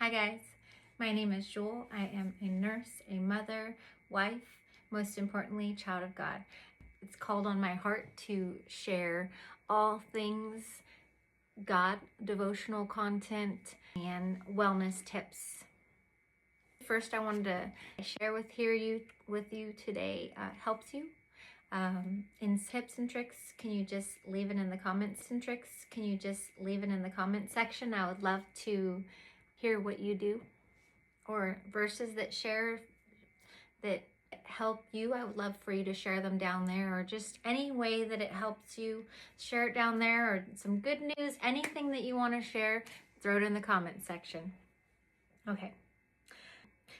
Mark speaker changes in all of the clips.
Speaker 1: Hi guys, my name is Jewel. I am a nurse, a mother, wife, most importantly, child of God. It's called on my heart to share all things God, devotional content, and wellness tips. First, I wanted to share with you today helps you. In tips and tricks, can you just leave it in the comments and tricks? Can you just leave it in the comment section? I would love to hear what you do, or verses that help you. I would love for you to share them down there, or just any way that it helps you, share it down there, or some good news, anything that you want to share, throw it in the comment section. Okay.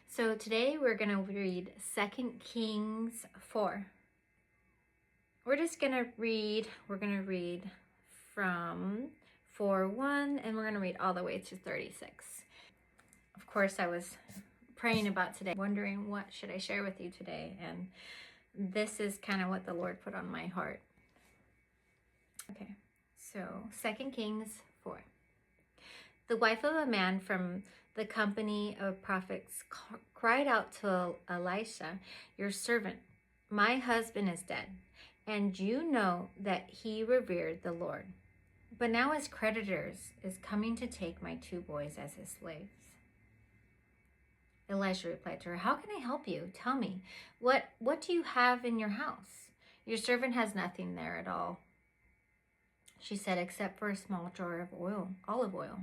Speaker 1: So today we're going to read 2 Kings 4. We're going to read from 4:1 and we're going to read all the way to 36. Of course, I was praying about today, wondering what should I share with you today, and this is kind of what the Lord put on my heart. Okay, so 2 Kings 4. The wife of a man from the company of prophets cried out to Elisha, your servant, my husband is dead, and you know that he revered the Lord. But now his creditors is coming to take my 2 boys as his slaves. Elisha replied to her, how can I help you? Tell me, what do you have in your house? Your servant has nothing there at all, she said, except for a small jar of olive oil.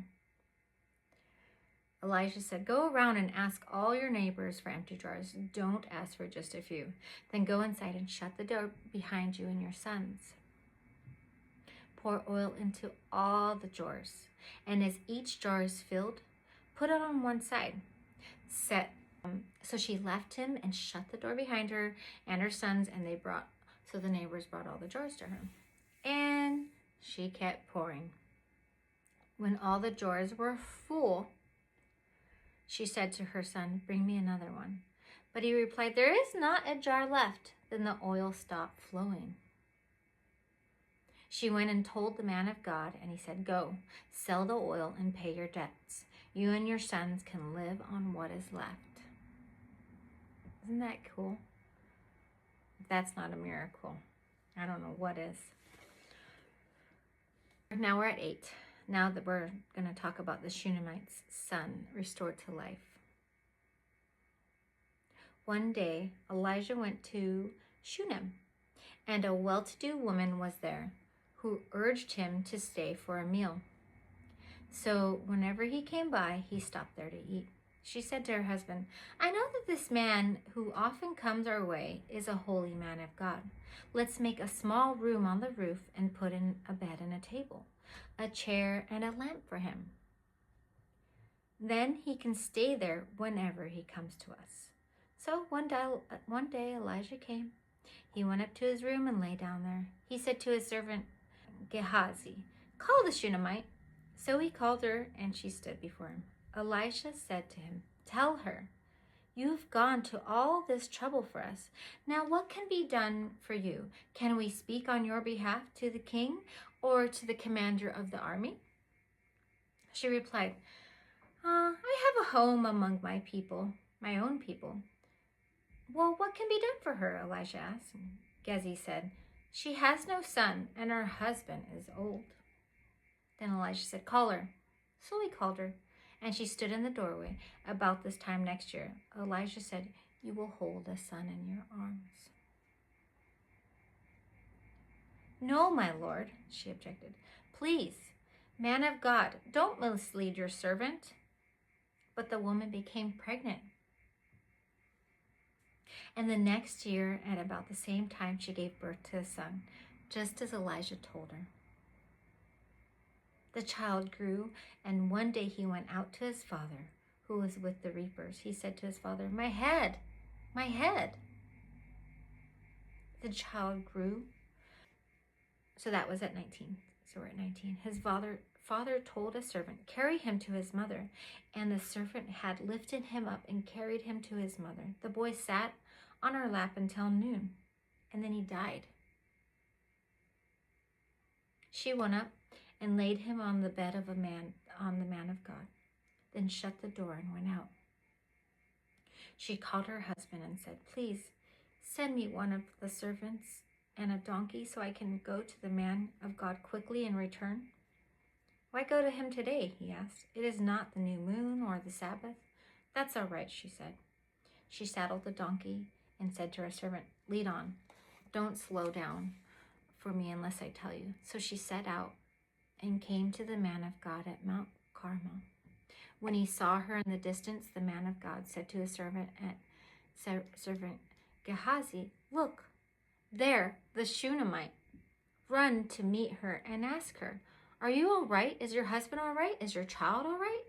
Speaker 1: Elisha said, go around and ask all your neighbors for empty jars. Don't ask for just a few. Then go inside and shut the door behind you and your sons. Pour oil into all the jars, and as each jar is filled, put it on one side. So she left him and shut the door behind her and her sons, and the neighbors brought all the jars to her. And she kept pouring. When all the jars were full, she said to her son, bring me another one. But he replied, there is not a jar left. Then the oil stopped flowing. She went and told the man of God, and he said, go, sell the oil and pay your debts. You and your sons can live on what is left. Isn't that cool? If that's not a miracle, I don't know what is. Now we're at 8. Now that we're going to talk about the Shunammite's son restored to life. One day, Elijah went to Shunem, and a well-to-do woman was there who urged him to stay for a meal. So whenever he came by, he stopped there to eat. She said to her husband, I know that this man who often comes our way is a holy man of God. Let's make a small room on the roof and put in a bed and a table, a chair and a lamp for him. Then he can stay there whenever he comes to us. So one day Elijah came. He went up to his room and lay down there. He said to his servant Gehazi, call the Shunammite. So he called her, and she stood before him. Elisha said to him, tell her, you've gone to all this trouble for us. Now what can be done for you? Can we speak on your behalf to the king or to the commander of the army? She replied, I have a home among my people, my own people. Well, what can be done for her? Elisha asked. Gehazi said, she has no son, and her husband is old. Then Elisha said, call her. So he called her, and she stood in the doorway. About this time next year, Elisha said, you will hold a son in your arms. No, my lord, she objected. Please, man of God, don't mislead your servant. But the woman became pregnant. And the next year, at about the same time, she gave birth to a son, just as Elijah told her. The child grew, and one day he went out to his father, who was with the reapers. He said to his father, my head, my head. The child grew. So that was at 19. So we're at 19. His father told a servant, carry him to his mother. And the servant had lifted him up and carried him to his mother. The boy sat on her lap until noon, and then he died. She went up and laid him on the bed of the man of God. then shut the door and went out. She called her husband and said, "Please send me one of the servants and a donkey so I can go to the man of God quickly and return." "Why go to him today?" he asked. "It is not the new moon or the Sabbath." "That's all right," she said. She saddled the donkey and said to her servant, "Lead on. Don't slow down for me unless I tell you." So she set out and came to the man of God at Mount Carmel. When he saw her in the distance, the man of God said to his servant Gehazi, "Look, there, the Shunammite. Run to meet her and ask her, 'Are you all right? Is your husband all right? Is your child all right?'"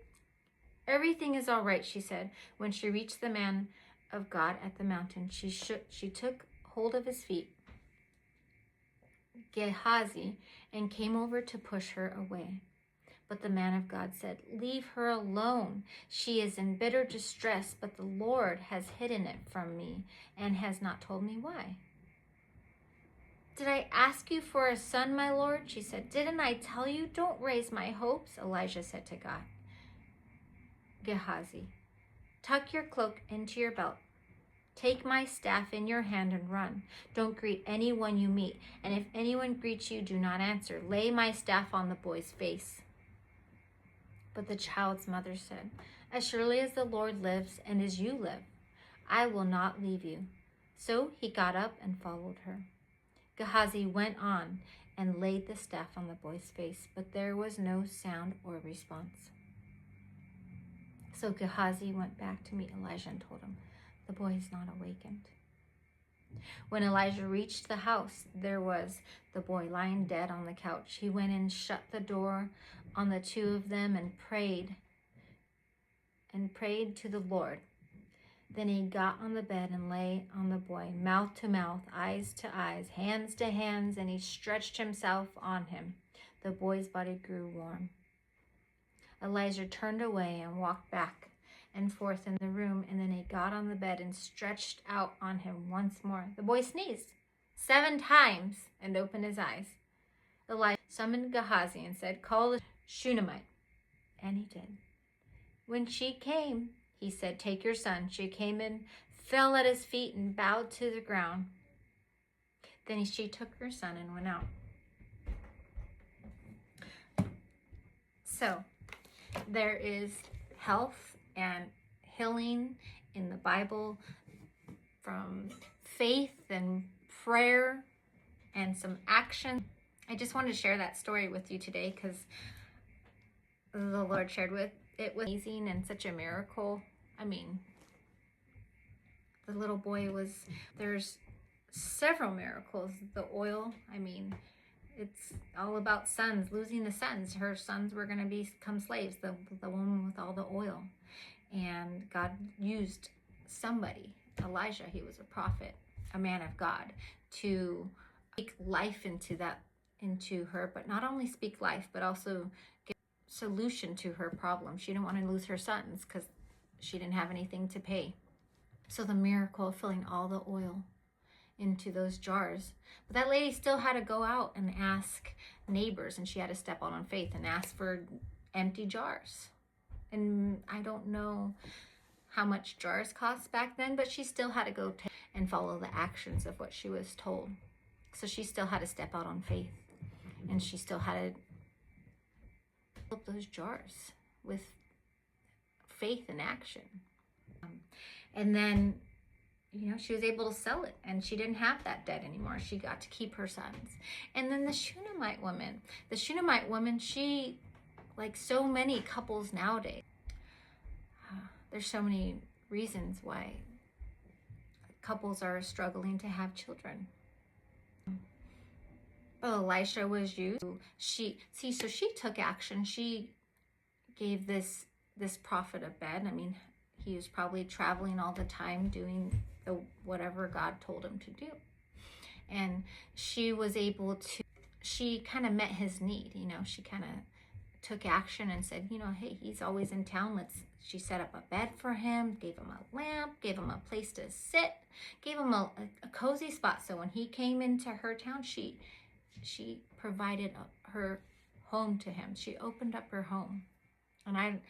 Speaker 1: "Everything is all right," she said. When she reached the man of God at the mountain, she took hold of his feet, Gehazi, and came over to push her away. But the man of God said, "Leave her alone. She is in bitter distress, but the Lord has hidden it from me and has not told me why." "Did I ask you for a son, my Lord?" she said. "Didn't I tell you, don't raise my hopes?" Elijah said to God, Gehazi, "Tuck your cloak into your belt. Take my staff in your hand and run. Don't greet anyone you meet, and if anyone greets you, do not answer. Lay my staff on the boy's face." But the child's mother said, "As surely as the Lord lives and as you live, I will not leave you." So he got up and followed her. Gehazi went on and laid the staff on the boy's face, but there was no sound or response. So Gehazi went back to meet Elijah and told him, "The boy is not awakened." When Elijah reached the house, there was the boy lying dead on the couch. He went and shut the door on the two of them and prayed to the Lord. Then he got on the bed and lay on the boy, mouth to mouth, eyes to eyes, hands to hands, and he stretched himself on him. The boy's body grew warm. Elijah turned away and walked back and forth in the room, and then he got on the bed and stretched out on him once more. The boy sneezed 7 times and opened his eyes. Elijah summoned Gehazi and said, "Call the Shunammite." And he did. When she came, he said, "Take your son." She came and fell at his feet and bowed to the ground. Then she took her son and went out. So there is health and healing in the Bible from faith and prayer and some action. I just wanted to share that story with you today because the Lord shared with it was amazing and such a miracle. I mean, the little boy there's several miracles. The oil, I mean, it's all about sons, losing the sons. Her sons were going to become slaves, the woman with all the oil. And God used somebody, Elijah, he was a prophet, a man of God, to speak life into her, but not only speak life, but also get a solution to her problem. She didn't want to lose her sons because she didn't have anything to pay. So the miracle of filling all the oil into those jars. But that lady still had to go out and ask neighbors, and she had to step out on faith and ask for empty jars. And I don't know how much jars cost back then, but she still had to go and follow the actions of what she was told. So she still had to step out on faith, and she still had to fill up those jars with faith and action. And then, she was able to sell it, and she didn't have that debt anymore. She got to keep her sons. And then the Shunammite woman, she, like so many couples nowadays, there's so many reasons why couples are struggling to have children. But Elisha was used. So she took action. She gave this prophet a bed. I mean, he was probably traveling all the time doing whatever God told him to do. And she was able to, she kind of met his need, she kind of took action and said, hey, he's always in town. She set up a bed for him, gave him a lamp, gave him a place to sit, gave him a cozy spot. So when he came into her town, she provided her home to him. She opened up her home. And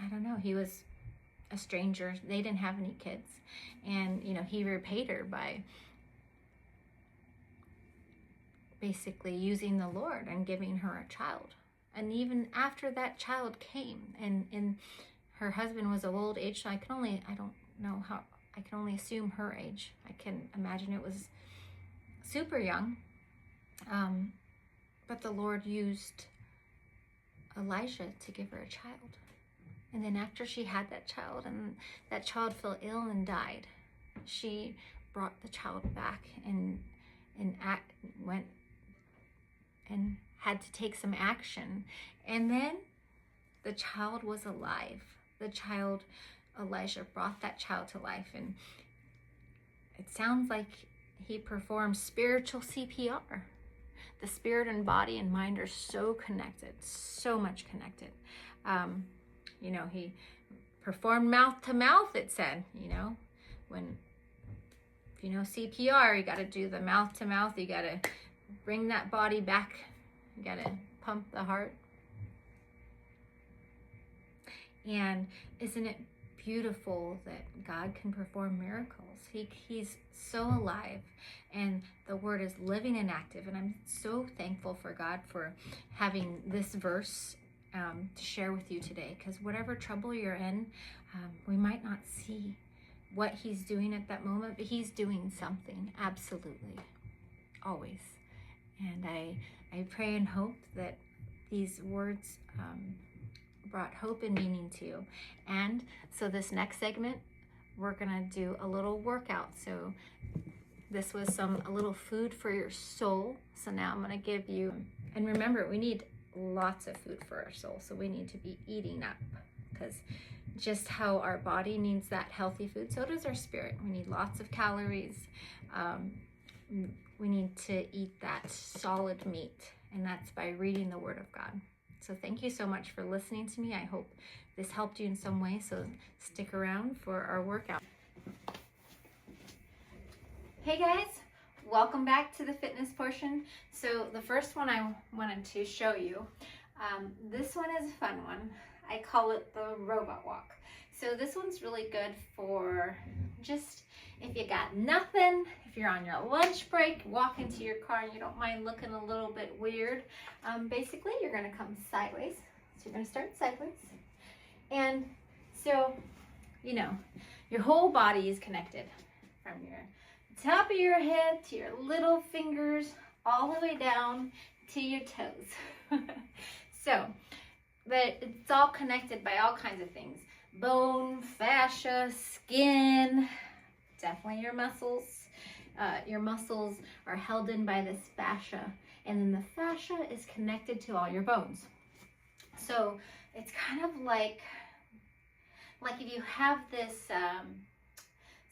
Speaker 1: I don't know, he was a stranger. They didn't have any kids. And, he repaid her by basically using the Lord and giving her a child. And even after that child came, and her husband was of old age, so I don't know how, I can only assume her age. I can imagine it was super young. But the Lord used Elijah to give her a child. And then after she had that child, and that child fell ill and died, she brought the child back and went and had to take some action. And then the child was alive. Elijah brought that child to life. And it sounds like he performed spiritual CPR. The spirit and body and mind are so connected, so much connected. He performed mouth to mouth, it said, when, if you know CPR, you got to do the mouth to mouth. You got to bring that body back. You got to pump the heart. And isn't it beautiful that God can perform miracles? He's so alive, and the word is living and active. And I'm so thankful for God for having this verse to share with you today, because whatever trouble you're in, we might not see what he's doing at that moment, but he's doing something, absolutely, always. And I pray and hope that these words brought hope and meaning to you. And so this next segment, we're gonna do a little workout. So this was a little food for your soul. So now I'm gonna give you, and remember, we need lots of food for our soul. So we need to be eating up, because just how our body needs that healthy food, so does our spirit. We need lots of calories. We need to eat that solid meat, and that's by reading the Word of God. So thank you so much for listening to me. I hope this helped you in some way, so stick around for our workout. Hey guys, welcome back to the fitness portion. So the first one I wanted to show you, this one is a fun one. I call it the robot walk. So this one's really good for just if you got nothing, if you're on your lunch break, walk into your car and you don't mind looking a little bit weird. Basically, you're gonna come sideways. So you're gonna start sideways. And so, your whole body is connected from your top of your head to your little fingers, all the way down to your toes. But it's all connected by all kinds of things. Bone, fascia, skin, definitely your muscles. Your muscles are held in by this fascia, and then the fascia is connected to all your bones. So it's kind of like if you have this,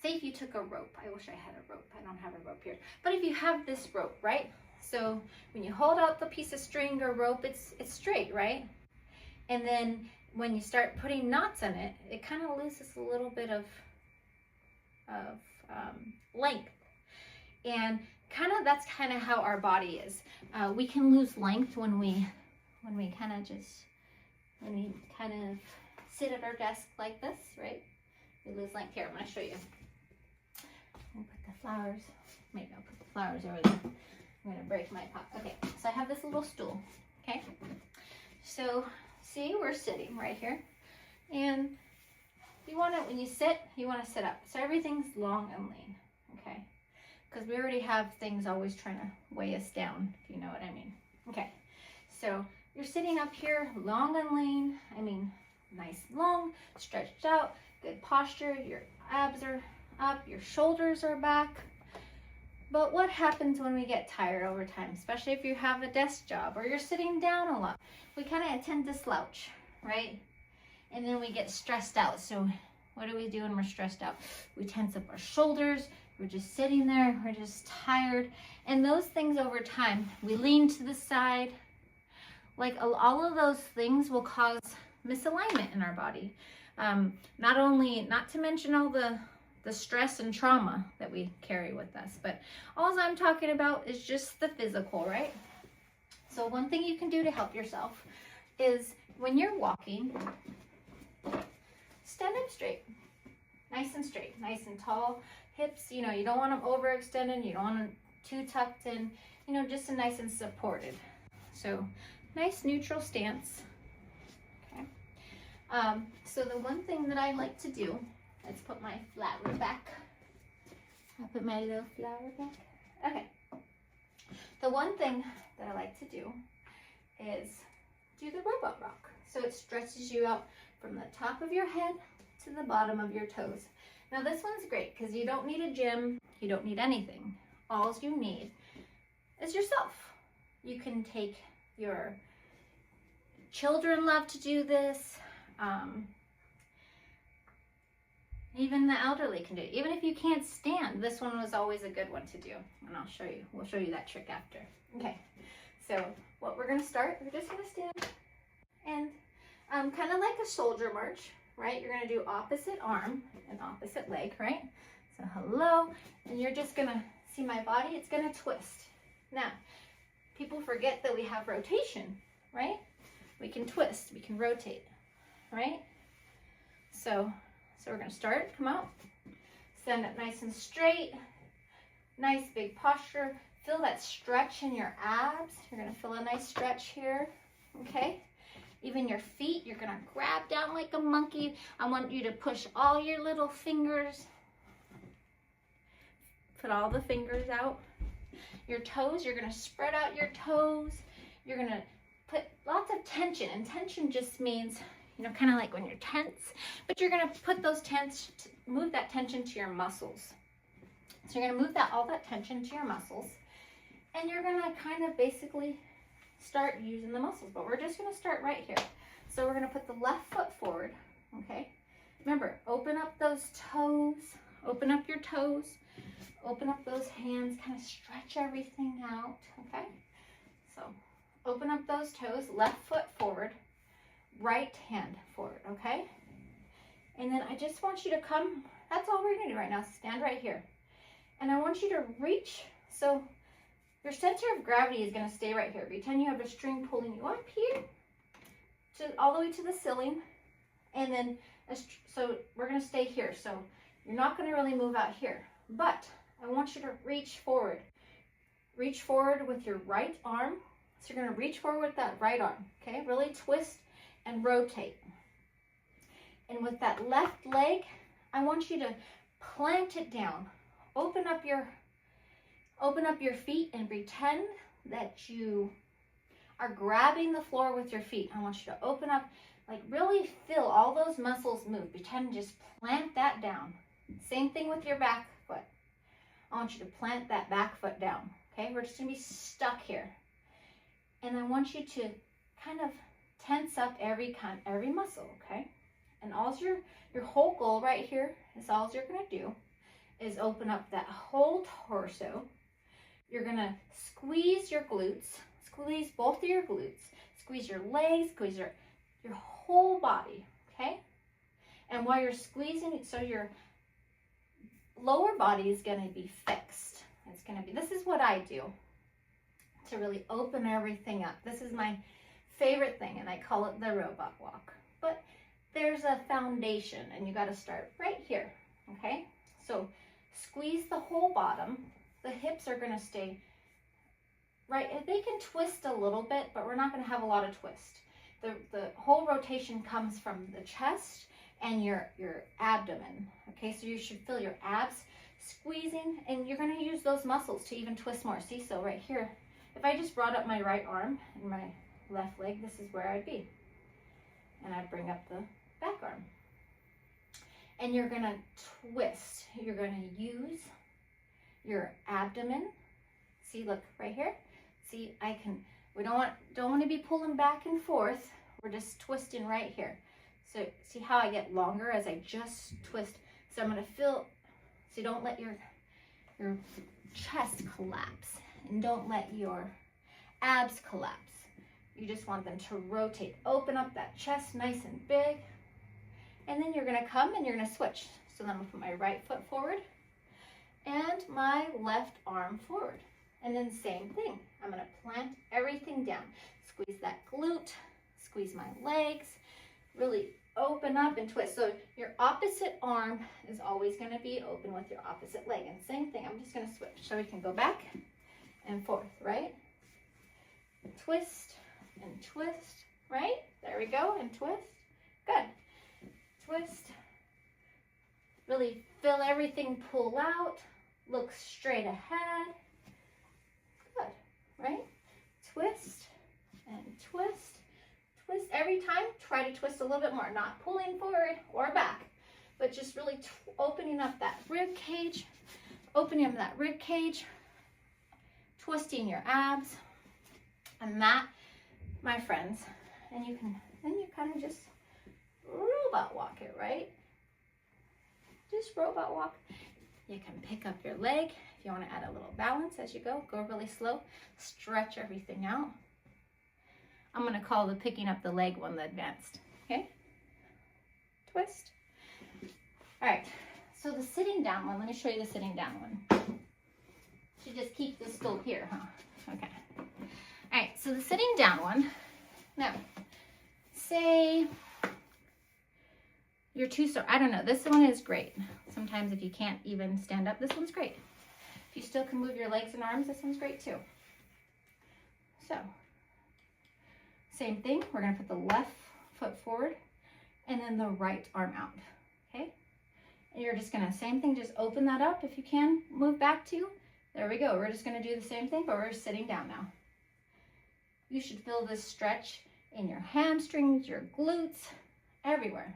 Speaker 1: say if you took a rope. I wish I had a rope. I don't have a rope here. But if you have this rope, right? So when you hold out the piece of string or rope, it's straight, right? And then when you start putting knots in it, it kind of loses a little bit of length. And that's kind of how our body is. We can lose length when we kind of sit at our desk like this, right? We lose length. Here, I'm going to show you. I'll put the flowers. Maybe I'll put the flowers over there. I'm going to break my pot. Okay, so I have this little stool. Okay, so see, we're sitting right here, and when you sit, you want to sit up. So everything's long and lean. Okay, because we already have things always trying to weigh us down, if you know what I mean. Okay, so you're sitting up here, long and lean. I mean, nice, long, stretched out, good posture. Your abs are up, your shoulders are back. But what happens when we get tired over time, especially if you have a desk job or you're sitting down a lot? We kind of tend to slouch, right? And then we get stressed out. So what do we do when we're stressed out? We tense up our shoulders. We're just sitting there. We're just tired. And those things over time, we lean to the side. Like all of those things will cause misalignment in our body. Not to mention all the stress and trauma that we carry with us. But all I'm talking about is just the physical, right? So one thing you can do to help yourself is when you're walking, straight. Nice and straight, nice and tall. Hips, you know, you don't want them overextended. You don't want them too tucked in. You know, just a nice and supported. So nice neutral stance. Okay. So the one thing that I like to do, let's put my flower back. I'll put my little flower back. Okay. The one thing that I like to do is do the robot rock. So it stretches you out from the top of your head to the bottom of your toes. Now this one's great because you don't need a gym, you don't need anything. All you need is yourself. You can take your children love to do this. Even the elderly can do it. Even if you can't stand, this one was always a good one to do. And I'll show you. We'll show you that trick after. Okay. So what we're going to start, we're just going to stand and kind of like a soldier march, right? You're going to do opposite arm and opposite leg, right? So hello. And you're just going to see my body. It's going to twist. Now, people forget that we have rotation, right? We can twist. We can rotate, right? So we're going to start, come out, stand up nice and straight, nice big posture. Feel that stretch in your abs. You're going to feel a nice stretch here, okay? Even your feet, you're going to grab down like a monkey. I want you to push all your little fingers. Put all the fingers out. Your toes, you're going to spread out your toes. You're going to put lots of tension, and tension just means, you know, kind of like when you're tense, but you're going to put those move that tension to your muscles. So you're going to move all that tension to your muscles, and you're going to kind of basically start using the muscles, but we're just going to start right here. So we're going to put the left foot forward, okay? Remember, open up those toes, open up your toes, open up those hands, kind of stretch everything out, okay? So open up those toes, left foot forward, right hand forward, okay? And then I just want you to come, that's all we're gonna do right now, stand right here. And I want you to reach, so your center of gravity is gonna stay right here. Pretend you have a string pulling you up here, all the way to the ceiling. And then, so we're gonna stay here. So you're not gonna really move out here, but I want you to reach forward. Reach forward with your right arm. So you're gonna reach forward with that right arm, okay? Really twist and rotate. And with that left leg, I want you to plant it down. Open up your feet and pretend that you are grabbing the floor with your feet. I want you to open up, like really feel all those muscles move. Pretend just plant that down. Same thing with your back foot. I want you to plant that back foot down. Okay, we're just gonna be stuck here. And I want you to kind of tense up every muscle, okay? And your whole goal right here is all you're gonna do is open up that whole torso. You're gonna squeeze your glutes, squeeze both of your glutes, squeeze your legs, squeeze your whole body, okay? And while you're squeezing, so your lower body is gonna be fixed. It's gonna be, this is what I do to really open everything up. This is my favorite thing, and I call it the robot walk. But there's a foundation, and you got to start right here, okay? So squeeze the whole bottom. The hips are going to stay right. They can twist a little bit, but we're not going to have a lot of twist. The whole rotation comes from the chest and your abdomen, okay? So you should feel your abs squeezing, and you're going to use those muscles to even twist more. See, so right here, if I just brought up my right arm and my left leg, this is where I'd be. And I bring up the back arm. And you're gonna twist. You're gonna use your abdomen. See, look right here. See, we don't want to be pulling back and forth. We're just twisting right here. So see how I get longer as I just twist. So I'm gonna feel, so don't let your chest collapse, and don't let your abs collapse. You just want them to rotate. Open up that chest nice and big. And then you're gonna come and you're gonna switch. So then I'm gonna put my right foot forward and my left arm forward. And then same thing. I'm gonna plant everything down. Squeeze that glute, squeeze my legs, really open up and twist. So your opposite arm is always going to be open with your opposite leg. And same thing, I'm just going to switch. So we can go back and forth, right? Twist and twist, right? There we go, and twist. Good. Twist. Really feel everything pull out. Look straight ahead. Good, right? Twist and twist. Twist every time. Try to twist a little bit more, not pulling forward or back, but just really opening up that rib cage, twisting your abs, and that, my friends, and you can, then you kind of just robot walk it, right? Just robot walk. You can pick up your leg if you want to add a little balance as you go. Go really slow. Stretch everything out. I'm going to call the picking up the leg one the advanced. Okay? Twist. All right. So the sitting down one, let me show you the sitting down one. Should just keep this still here, huh? Okay. All right. So the sitting down one. Now, say you're too sore. I don't know. This one is great. Sometimes if you can't even stand up, this one's great. If you still can move your legs and arms, this one's great too. So, same thing. We're going to put the left foot forward and then the right arm out. Okay? And you're just going to, same thing, just open that up if you can. Move back to. There we go. We're just going to do the same thing, but we're sitting down now. You should feel this stretch in your hamstrings, your glutes, everywhere.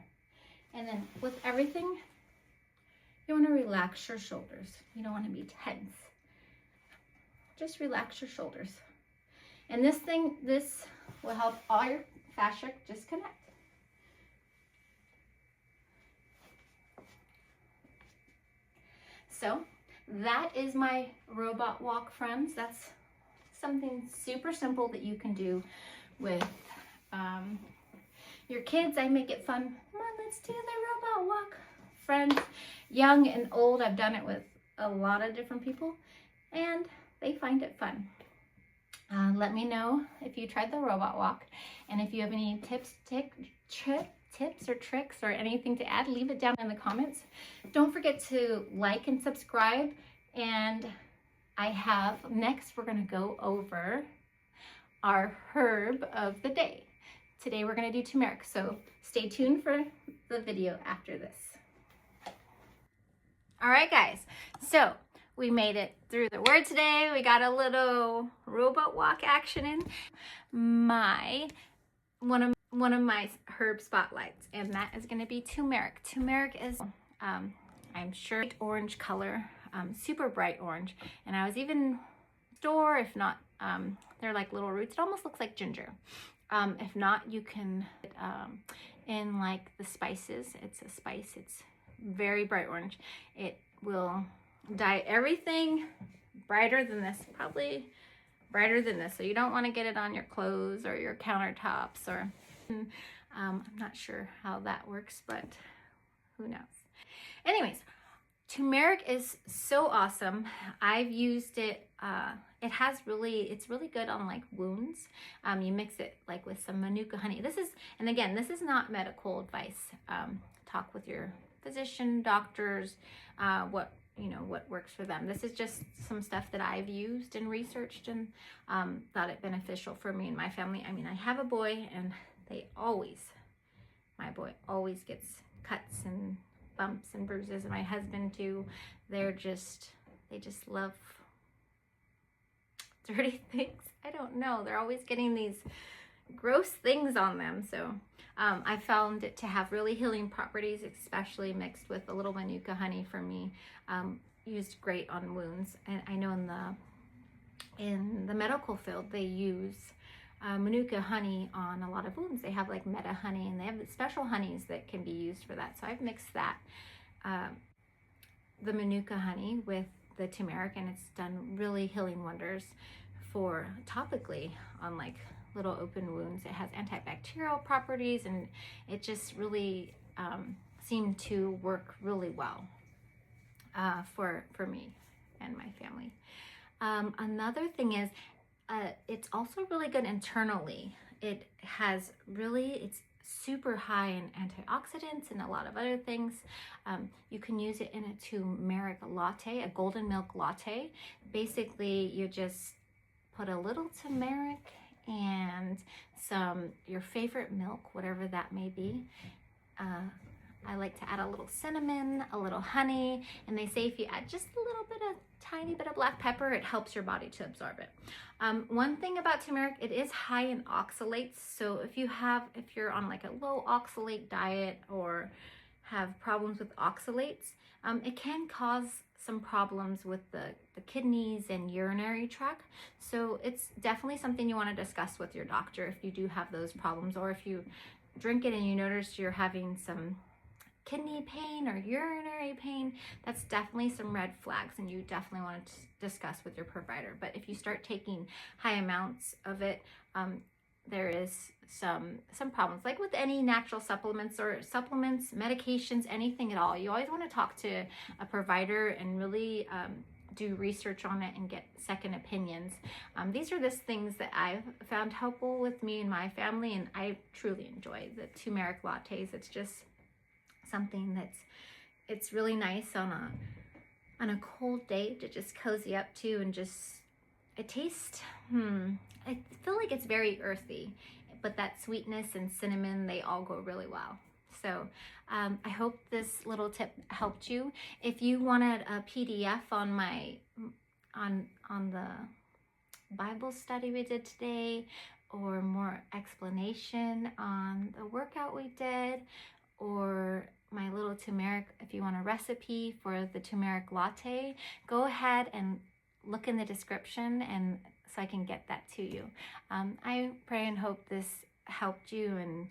Speaker 1: And then with everything, you want to relax your shoulders. You don't want to be tense. Just relax your shoulders. And this will help all your fascia just connect. So that is my robot walk, friends. That's something super simple that you can do with your kids. I make it fun. Come on, let's do the robot walk. Friends, young and old, I've done it with a lot of different people, and they find it fun. Let me know if you tried the robot walk, and if you have any tips or tricks or anything to add, leave it down in the comments. Don't forget to like and subscribe, and next we're going to go over our herb of the day. Today we're going to do turmeric, so stay tuned for the video after this. All right, guys, so we made it through the word today. We got a little robot walk action in. One of my herb spotlights, and that is going to be turmeric. Turmeric is, I'm sure, orange color, super bright orange. And I was even store, if not, they're like little roots. It almost looks like ginger. If not, you can in like the spices. It's a spice. It's very bright orange. It will dye everything brighter than this, probably brighter than this. So you don't want to get it on your clothes or your countertops, or I'm not sure how that works, but who knows. Anyways, turmeric is so awesome. I've used it. It's really good on like wounds. You mix it like with some manuka honey. This is not medical advice. Talk with your physician, doctors, what works for them. This is just some stuff that I've used and researched and thought it beneficial for me and my family. I mean, I have a boy, and my boy always gets cuts and bumps and bruises, and my husband too. They just love dirty things. I don't know. They're always getting these gross things on them. So I found it to have really healing properties, especially mixed with a little manuka honey for me. Used great on wounds. And I know in the medical field, they use manuka honey on a lot of wounds. They have like meta honey, and they have special honeys that can be used for that. So I've mixed that, the manuka honey with the turmeric, and it's done really healing wonders for topically on like little open wounds. It has antibacterial properties, and it just really seemed to work really well for me and my family. Another thing is, it's also really good internally. It's super high in antioxidants and a lot of other things. You can use it in a turmeric latte, a golden milk latte. Basically, you just put a little turmeric and your favorite milk, whatever that may be. I like to add a little cinnamon, a little honey, and they say if you add just a little bit of tiny bit of black pepper, it helps your body to absorb it. One thing about turmeric, it is high in oxalates. So if you're on like a low oxalate diet or have problems with oxalates, it can cause some problems with the kidneys and urinary tract. So it's definitely something you want to discuss with your doctor if you do have those problems, or if you drink it and you notice you're having some kidney pain or urinary pain. That's definitely some red flags, and you definitely want to discuss with your provider. But if you start taking high amounts of it, there is some problems, like with any natural supplements, medications, anything at all. You always want to talk to a provider and really do research on it and get second opinions. These are just things that I've found helpful with me and my family, and I truly enjoy the turmeric lattes. It's just something it's really nice on a cold day to just cozy up to, and just it tastes I feel like it's very earthy, but that sweetness and cinnamon, they all go really well. So I hope this little tip helped you. If you wanted a PDF on the Bible study we did today, or more explanation on the workout we did, or my little turmeric, if you want a recipe for the turmeric latte, go ahead and look in the description, and so I can get that to you. I pray and hope this helped you, and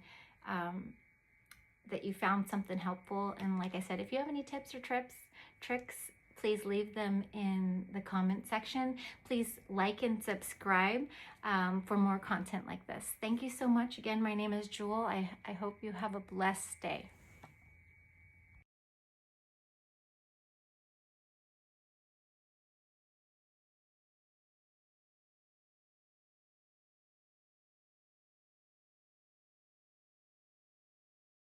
Speaker 1: that you found something helpful. And like I said, if you have any tips or tricks, please leave them in the comment section. Please like and subscribe for more content like this. Thank you so much. Again, my name is Jewel. I hope you have a blessed day.